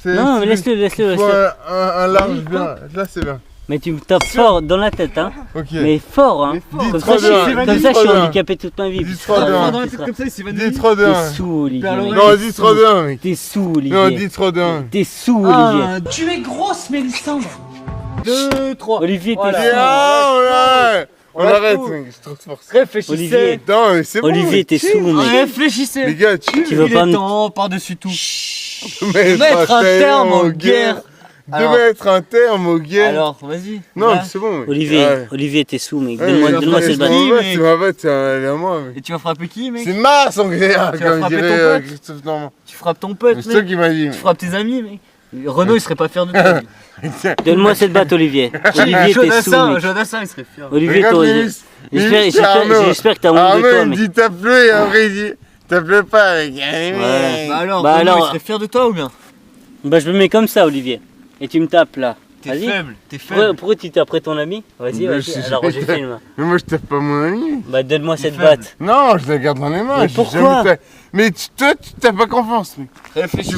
c'est. Non, mais c'est- laisse-le. Faut un large Vas-y, bien. Là, c'est bien. Mais tu me tapes fort dans la tête, hein. Ok. Mais fort, hein. Dis Comme 3 ça, 2 je 1. suis- Dis comme ça, je 3 suis 2 1. handicapé toute ma vie. Dis putain. 3 2 1. Dans la tête comme ça, il s'est Dis évanoui. 3 2 1. T'es sous, Olivier. Père mec. Laurent. Non, T'es dis sous. 3 2 1, mec. T'es sous, Non, Olivier. dis 3 2 1. T'es sous, Olivier. Tu es grosse, Mélissandre. 2, 3. Olivier, t'es Voilà. sous. On arrête, tout. mec. Je te force. Réfléchissez. Olivier. Non, mais c'est bon. Olivier, mec. t'es sous, mec. Réfléchissez. Les gars, Tu tu veux Il pas est me- temps, par-dessus tout. mettre un terme aux guerres. De Alors- mettre un terme aux guerres. Alors, vas-y. Non, Là. c'est bon, mec. Olivier, Ouais. Olivier, t'es sous, mec. Ouais, Donne-moi mais donne-moi après, cette je batte. m'en vais, mec. c'est ma batte, elle est à moi, mec. Et tu vas frapper qui, mec? C'est ma sangria, Tu vas comme frapper dirait ton pote Christophe Normand. Tu frappes ton pote, C'est toi mec. qui m'as dit. Tu frappes tes amis, mec. Renaud, il serait pas fier de toi. Donne-moi cette batte, Olivier. Olivier, t'es sous, Jodassin, mec. Jodassin, il serait fier. Olivier, Regarde toi. les listes. J'espère que t'as honte de Arnaud, toi, il me mec. dit tape-le et après il dit tape-le pas, mec. Allez, Ouais. mec. Bah alors, Bah Renaud, alors- il serait fier de toi ou bien? Bah, je me mets comme ça, Olivier. Et tu me tapes là. T'es Vas-y. faible, t'es Pourquoi, faible. pourquoi tu tapes ton ami? Vas-y, Mais vas-y. je- Alors, je filme. Mais moi je tape pas mon ami. Bah, donne-moi cette faible. batte. Non, je la garde dans les mains. Mais j'ai pourquoi jamais ta- Mais toi, tu t'as pas confiance, mec. Réfléchissez.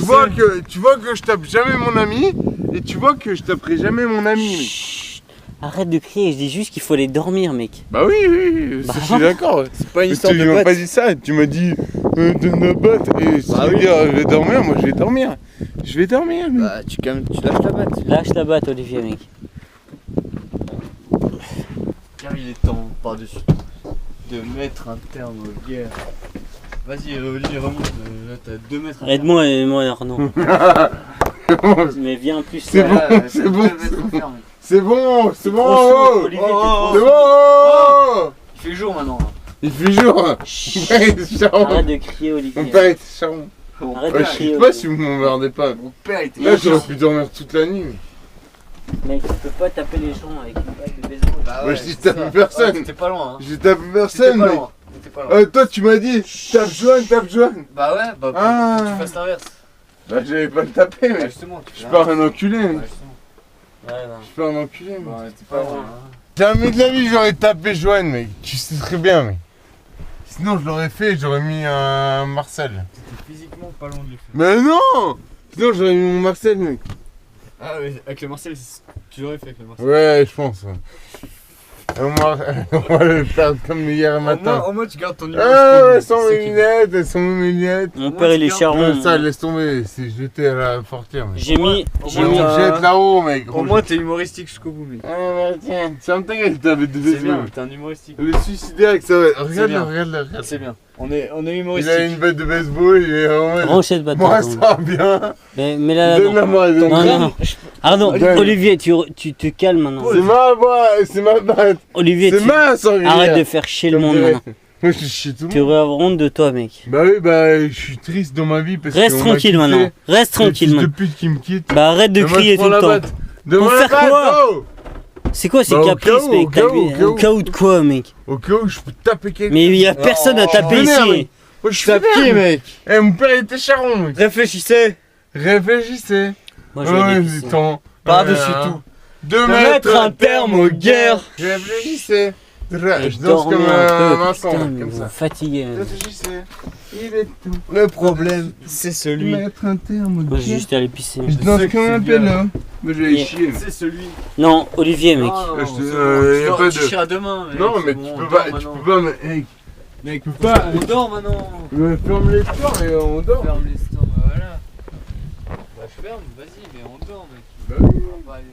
Tu vois que je tape jamais mon ami et tu vois que je taperai jamais mon ami, mec. Arrête de crier, je dis juste qu'il faut aller dormir, mec. Bah oui, Bah ça, je suis d'accord. C'est pas une Mais histoire tu de m'as batte. pas dit ça, tu m'as dit donne la batte et si Bah tu veux oui. dire je vais dormir, moi je vais dormir. Je vais dormir, mec. Bah, tu lâches la batte. Lâche la batte, Olivier, mec. Car il est temps, par-dessus tout, de mettre un terme aux guerres. Vas-y, Olivier, remonte. Là, t'as 2 mètres. à Aide-moi, Arnaud. Mais viens plus C'est là. bon, c'est bon, c'est bon, c'est bon, trop chaud, oh, Olivier, oh, t'es trop c'est chaud. bon, oh. Il fait jour maintenant. Là. Il fait jour. Mon père était charron. Arrête de crier, Mon Olivier. père était charron. Arrête Ouais, de je crier. sais pas si vous m'emmerdez pas. Mon père était. Là j'aurais pu dormir toute la nuit. Mec, tu peux pas taper les gens avec une batte de baseball. Bah Ouais, je dis tape personne. T'étais pas loin. Hein. J'ai tapé T'étais personne, pas mec. loin. T'étais pas loin. Toi tu m'as dit tape Joanne, tape Joanne. Bah ouais, bah Ah. faut que tu fasses l'inverse. Bah j'allais pas le taper, Bah mec. justement, tu Je suis pas un enculé, mec. Ouais, justement. Ouais, bah. Je suis pas un enculé, mec. Bah, t'es pas loin. Hein. Jamais de la vie j'aurais tapé Joanne, mec. Tu sais très bien, mec. Sinon je l'aurais fait, j'aurais mis un Marcel. T'étais physiquement pas loin de le faire. Mais non. Sinon j'aurais mis mon Marcel, mec. Ah ouais, avec le Marcel, tu l'aurais fait avec le Marcel. Ouais, je pense. Ouais. On va le faire comme hier matin. Au moins, tu gardes ton numéro. Ah, elles sont mes lunettes, elles sont mes lunettes. Mon père il est charron. Ça, laisse tomber, c'est jeté à la portière. J'ai mis. J'ai mis jette là-haut, mec. Au moins, t'es humoristique jusqu'au bout, mec. Ah, bah tiens, c'est un t'inquiète, t'avais de C'est bien, baseball. t'es un humoristique. Le suicidaire avec ça. Regarde-le, bien. regarde-le. C'est bien. On est Il humoristique. a une batte de baseball, il est vraiment. Branchette bâtard. Moi, ça va bien. Mais là, Donne-la moi, non, donne-la. non, non. Arnaud, Donne. Olivier, tu te calmes maintenant. C'est ma batte. Olivier, C'est ma sanglière. arrête de faire chier le monde maintenant. Moi, je chie tout le Tu monde. devrais avoir honte de toi, mec. Bah oui, bah je suis triste dans ma vie parce que. Reste tranquille maintenant. Reste tranquille de maintenant. pute qui me quitte. Bah arrête de Et moi, crier je tout prends le la temps. batte. Donne-moi Pour la faire batte, quoi oh. C'est quoi ces Bah, au caprices, cas où, mec? au cas où, Au cas où de quoi, mec? Au cas où je peux taper quelqu'un. Mais il y a personne à taper vénère, ici. mec. Moi, je suis Tape qui, vénère. mec? Eh, mon père était charron, mec. Réfléchissez. Réfléchissez. Moi, je vais Ouais, dépisser. du temps. Par-dessus tout. De mettre un terme aux guerres. Réfléchissez. Et Je danse dormez comme un un peu, enfant, putain, mais comme vous ça. fatiguez. Réfléchissez. Il est tout. Le problème, c'est celui. Mettre un terme aux Moi, j'ai guerres. juste allé pisser. Je danse comme un pélo. Mais je vais Et- chier. C'est celui. Non, Olivier, mec. Je te- y a pas de- Tu chieras demain. mec. Non, mais C'est bon, tu on peux dort pas, tu maintenant. peux pas, mec. Mec, tu peux pas. On dort maintenant. Ferme les stores et on dort. Ferme les stores, voilà. Bah, je ferme, vas-y, mais on dort, mec. Bah oui. On va aller-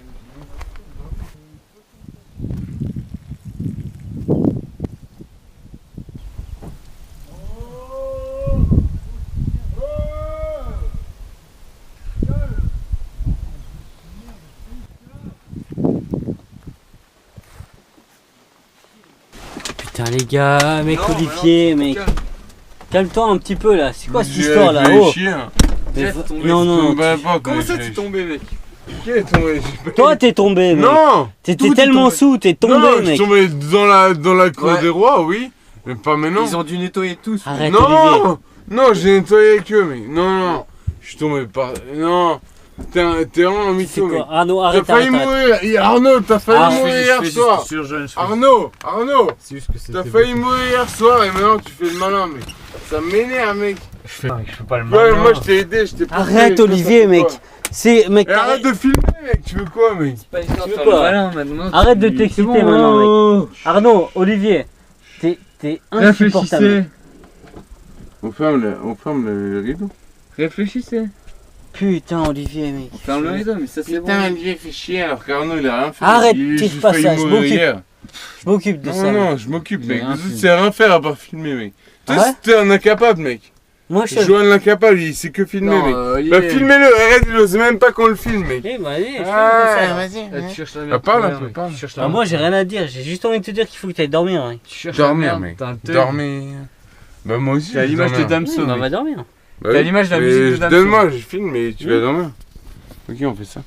Putain, les gars, mec, Non, Olivier, mais non, mec. calme. Calme-toi un petit peu là. C'est quoi cette J'ai histoire là? fait Oh. chier, hein. Mais Laisse va- tomber, Non, non, Tombe non. pas, Comment mais ça, j'ai- t'es tombé, mec? Qui est tombé? J'ai pas- Toi, t'es tombé, mec. Non! T'étais Tout est tellement tombé. sous, t'es tombé, Non, je suis mec. tombé dans la cour Ouais. des rois, oui. Mais pas maintenant. Ils ont dû nettoyer tous. Arrête, Olivier. Non! Non, j'ai nettoyé avec eux, mec. Non, non. Je suis tombé par. Non. T'es vraiment un C'est mytho, mec. quoi? Arnaud, T'as arrête, failli arrête, arrête. mourir. Arnaud, t'as failli Ah, mourir hier soir. Arnaud, C'est juste que c'était. t'as failli mourir hier soir et maintenant tu fais le malin, mec. Ça m'énerve, mec. Je fais pas le Ouais, moi je t'ai aidé, je t'ai poussé, Arrête, toi, ça Olivier, fait mec. quoi C'est, mec, Et arrête de filmer, mec. Tu veux quoi, mec? pas une histoire Tu de veux faire le quoi? malin, maintenant. arrête de t'exciter maintenant, mec. Arnaud, Olivier, t'es insupportable. On ferme le rideau. Réfléchissez. Putain, Olivier, mec. On ferme le rideau, mais ça c'est bon. Putain, Olivier fait chier alors qu'Arnaud il a rien fait. Arrête, Il a tire juste pas failli ça, je mourir m'occupe. hier. Je m'occupe de ça. Non, mec. non, je m'occupe, J'ai mec. rien Vous autres, fait. c'est rien faire à part filmer, mec. Toi, Ah ouais t'es un incapable, mec. Moi, je Joanne l'incapable, il sait que filmer, mec. Olivier. Bah, filmez-le, arrête, il ose même pas qu'on le filme, mec. Eh, vas-y, je fais Ah, ça. vas-y. Là, tu cherches la Ah, merde. parle un Ouais, peu, mec. parle. Tu cherches la Ah, moi, merde. j'ai rien à dire. J'ai juste envie de te dire qu'il faut que t'ailles dormir, mec. Tu cherches la Dormir, merde, mec. t'as un teub. Dormir. Bah, moi aussi. T'es à je l'image de dormir. Damso, Bah, on mec. va dormir. Bah T'as oui. l'image de la Mais musique de Damso. donne-moi, je filme et tu Oui. vas dormir. Ok, on fait ça.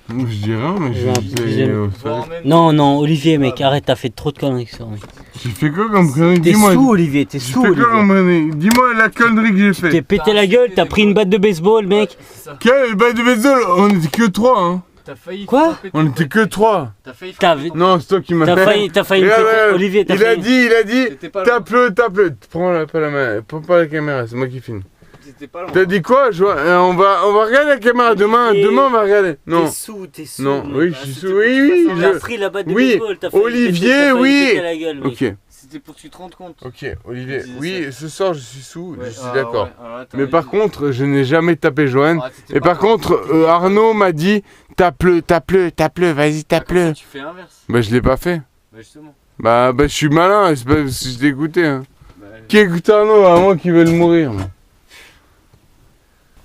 Moi, je dis rien, mais Ouais, j'aime. je. Non, non, Olivier, mec, arrête, t'as fait trop de conneries, ça, mec. J'ai fait quoi comme connerie? T'es Dis-moi. sous, Olivier, t'es J'ai sous, fait quoi Olivier. comme connerie? Dis-moi la connerie que j'ai T'es fait. pété la gueule, t'as pris une batte de baseball, mec. Quel balle de baseball? On était que 3, hein. T'as failli. Quoi? frapper On ton était pote. que 3. T'as failli. T'as frapper ton Non, c'est toi qui m'as T'as failli me Regarde, péter. regarde. Olivier, t'as Il a failli. dit, T'étais pas loin. tape-le. Prends pas la main, prends pas la caméra, c'est moi qui filme. T'étais pas loin. T'as dit quoi? On va regarder la caméra demain, Olivier. on va regarder. Non. T'es sous, t'es sous. Non, mec. oui, Bah, je suis c'était sous, pour que oui, tu oui, fasses un- T'as je- pris la batte de oui. baseball, t'as failli Olivier, t'as failli oui. péter la gueule, mec. Ok, C'était pour que tu te rendes compte. ok, Olivier, Tu disais oui, ce soir je suis sous, Ouais, je suis ah, d'accord. ouais, alors là, t'as Mais raison. par contre, je n'ai jamais tapé Joanne. Ah, t'étais Et pas par loin. contre, Arnaud m'a dit, tape-le, vas-y, Ah, comme ça, tape-le. tu fais inverse. Bah, je l'ai pas fait. Bah, justement. Bah, je suis malin, c'est pas si je t'ai écouté, hein. Bah, Qui écoute Arnaud, à moi qui veulent mourir, moi.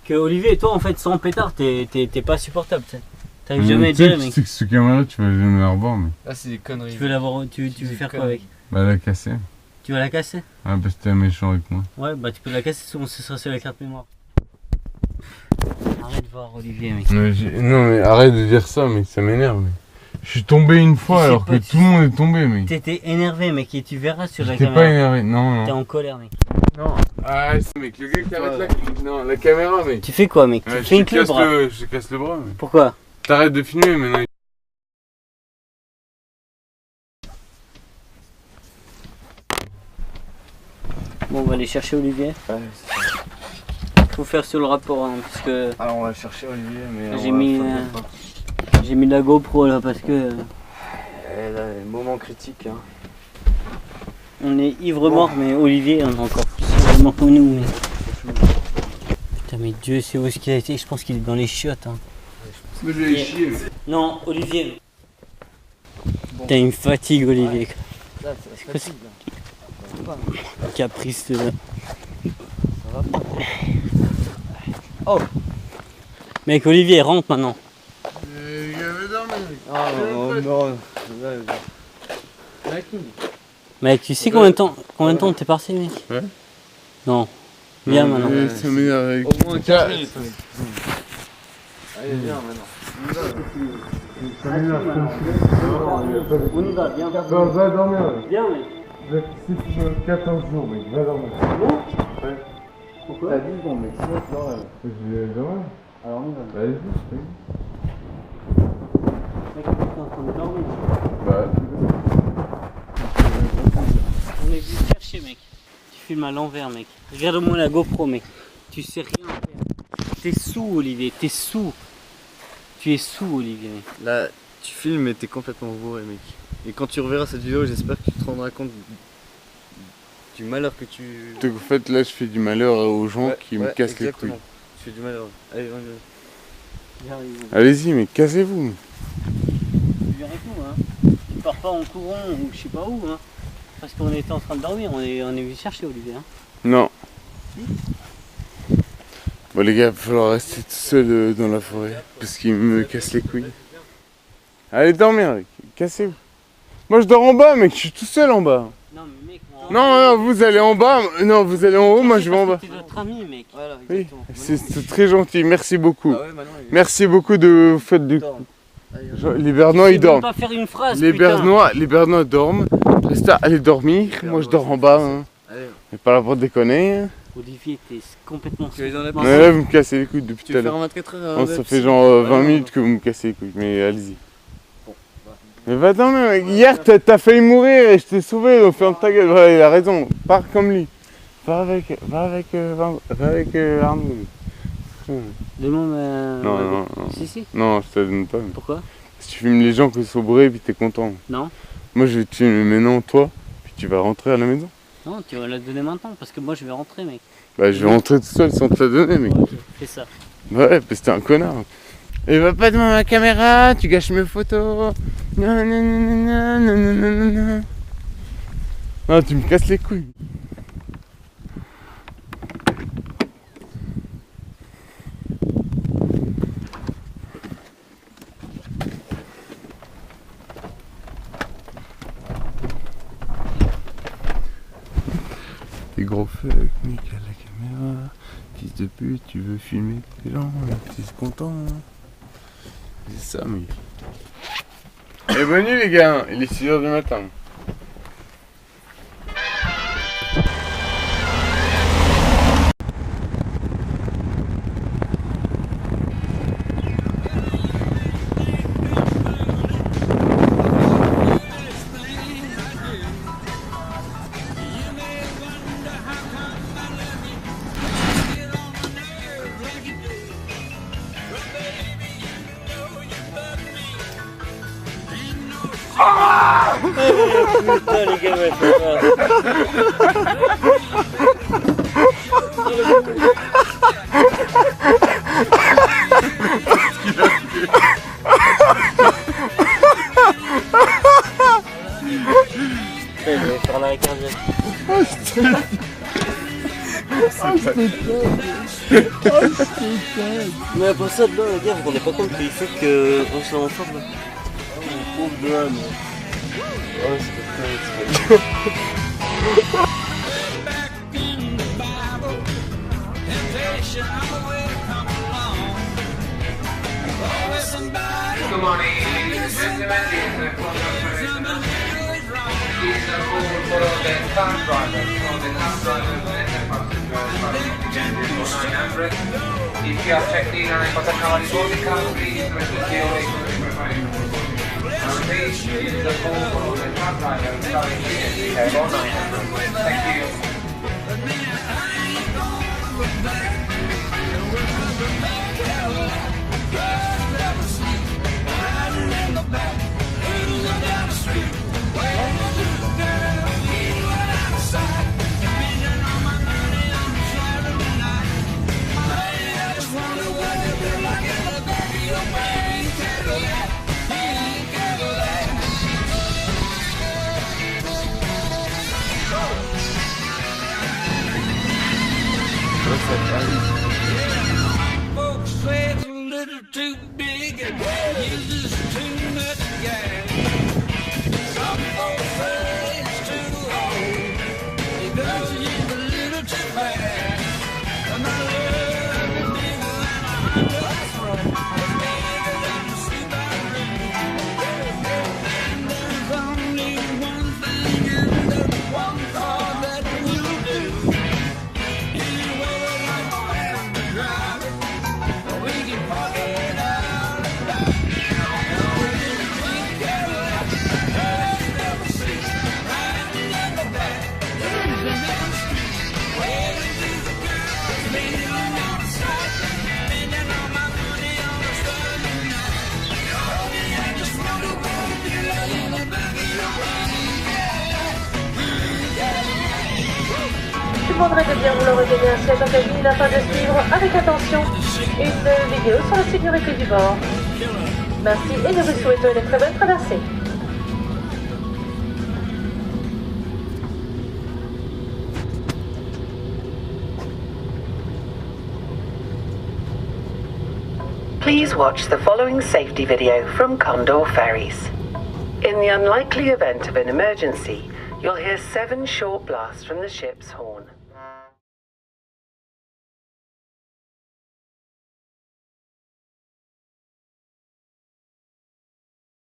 Que Olivier, toi, en fait, sans pétard, t'es pas supportable, tu sais. T'arrives jamais à Tu sais dire, que- mec. tu sais que ce caméra, tu vas jamais la revoir, mais. là, c'est des conneries. Tu veux l'avoir, tu veux C'est faire des quoi avec? Bah, la casser. Tu vas la casser? Ah, parce que t'es méchant avec moi. Ouais, bah tu peux la casser, sinon ce sera sur la carte mémoire. Arrête de voir Olivier, mec. Non, mais arrête de dire ça, mec, ça m'énerve, mec. Je suis tombé une fois sais alors pas, que tu tout le monde est tombé, mec. T'étais énervé, mec, et tu verras sur la J'étais pas caméra. énervé, non, T'es non. en colère, mec. Non. Ah, c'est mec, le gars qui arrête la caméra, mec. Tu fais quoi, mec? Tu Ouais, fais une clé, bras. je te casse le bras, mec. Pourquoi? T'arrêtes de filmer maintenant. Bon, on va aller chercher Olivier. Faut faire sur le rapport, hein, parce que Alors, on va chercher Olivier, mais. J'ai mis, j'ai mis la GoPro là parce que moment critique. Hein. On est ivre-mort, mais Olivier, on est encore plus ivre-mort que nous. Mais... Putain, mais Dieu sait où est-ce qu'il a été. Je pense qu'il est dans les chiottes. Hein. Mais je vais chier. Non, Olivier. Bon. Putain, il me fatigue, Olivier. Là, c'est facile. Caprice là. Oh. Mec, Olivier, rentre maintenant. Il avait dormi. Oh non. Mec, tu sais combien de temps t'es parti, mec? Ouais. Non. Viens maintenant. Ça m'énerve avec... Au moins 15 minutes. Allez, viens maintenant. On y va, viens. Va dormir. Viens, mec. 14 jours, mec. Va dormir. Ouais. Pourquoi? T'as 10 secondes, mec. Sinon, tu dors. Je vais dormir. Alors, on y va. Vas-y, Mec, t'es en train de dormir. Bah, On est venu te chercher, mec. Tu filmes à l'envers, mec. Regarde-moi la GoPro, mec. Tu sais rien faire. T'es sous, Olivier. T'es sous. Tu es sous, Olivier, mec. Là, tu filmes et t'es complètement bourré, mec. Et quand tu reverras cette vidéo, j'espère que tu te rendras compte du malheur que tu... en fait, là, je fais du malheur aux gens qui me cassent exactement. les couilles. Tu fais du malheur. Allez, on y va. J'arrive. Allez-y, mais cassez-vous. Tu viens avec nous, hein. Tu pars pas en courant ou je sais pas où, hein. Parce qu'on était en train de dormir. On est venu chercher, Olivier, hein. Non. Bon, les gars, il va falloir rester tout seul dans la forêt. Parce qu'ils me cassent les couilles. Allez dormir, mec. Cassez-vous. Moi, je dors en bas, mec. Je suis tout seul en bas. Non, mais mec, Non, vous allez en bas. Non, vous allez en haut, moi, je vais en bas. T'es notre ami, mec. Voilà, Oui, exactement. c'est très gentil. Merci beaucoup. Ah ouais, maintenant, il Merci beaucoup de vous faites du... dort. Allez, Les Bernois, Tu ils peux dorment. pas faire une phrase, Les putain. Bernois dorment. Restez, allez dormir. Moi, je dors en bas. Hein. allez. Mais pas là pour déconner. Hein. Olivier, t'es complètement Tu es dans la Non, Mais là, vous me cassez les couilles depuis Tu tout à veux faire l'heure. un 24 heures Non, ça fait genre 20 minutes que vous me cassez les couilles. Mais allez-y. Mais va dormir, mec. Hier, t'as failli mourir et je t'ai sauvé. Donc ferme ta gueule. Voilà, il a raison. Pars comme lui. Va avec Arnaud. Demande Non. Si. Non, je te donne pas. Pourquoi? Si tu filmes les gens qui sont bourrés, puis t'es content. Non. Moi, je vais te filmer maintenant, toi, puis tu vas rentrer à la maison. Non, tu vas la donner maintenant parce que moi je vais rentrer, mec. Bah, je vais rentrer tout seul sans te la donner, mec. Ok, fais ça. Ouais, parce que t'es un connard. Et va pas devant ma caméra, tu gâches mes photos. Non, tu me casses les couilles. Des gros feux avec Nick à la caméra. Fils de pute, tu veux filmer les gens, t'es content. Hein. C'est ça, mec. Et bonne nuit, les gars, il est 6h du matin. Putain, les gars, ouais, je vais faire l'arrêt cardiaque. Mais après ça, dedans, les gars, vous vous rendez pas compte qu'il faut qu'on soit en forme là. Pauvre Johan. Oh, Good morning, ladies and gentlemen. This is a call for the car driver. For the car driver, if you have checked in and potentially boarding car, please proceed to your this is a call for the car driver. Thank you. Riding in the back, Folks say it's a little too big and uses too much gas. Some folks say it's too old, it does use a little too fast. And I love it bigger than a hot glass room. It's bigger than a superroom. And there's only one thing and there's one thought that will do. Je vous demanderai de bien vouloir regagner un siège en cabine afin de suivre avec attention une vidéo sur la sécurité du bord. Merci et nous vous souhaitons une très bonne traversée. Please watch the following safety video from Condor Ferries. In the unlikely event of an emergency, you'll hear 7 short blasts from the ship's horn.